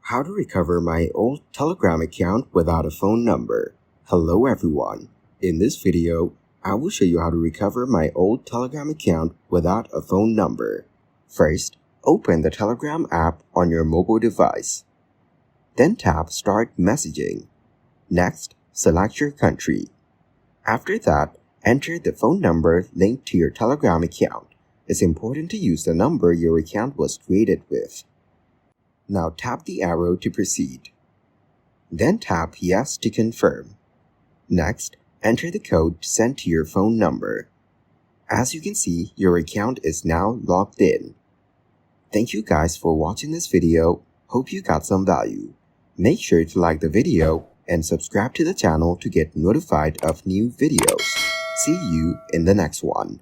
How to recover my old Telegram account without a phone number. Hello everyone. In this video, I will show you how to recover my old Telegram account without a phone number. First, open the Telegram app on your mobile device. Then tap Start Messaging. Next, select your country. After that, enter the phone number linked to your Telegram account. It's important to use the number your account was created with. Now tap the arrow to proceed. Then tap Yes to confirm. Next, enter the code sent to your phone number. As you can see, your account is now logged in. Thank you guys for watching this video. Hope you got some value. Make sure to like the video and subscribe to the channel to get notified of new videos. See you in the next one.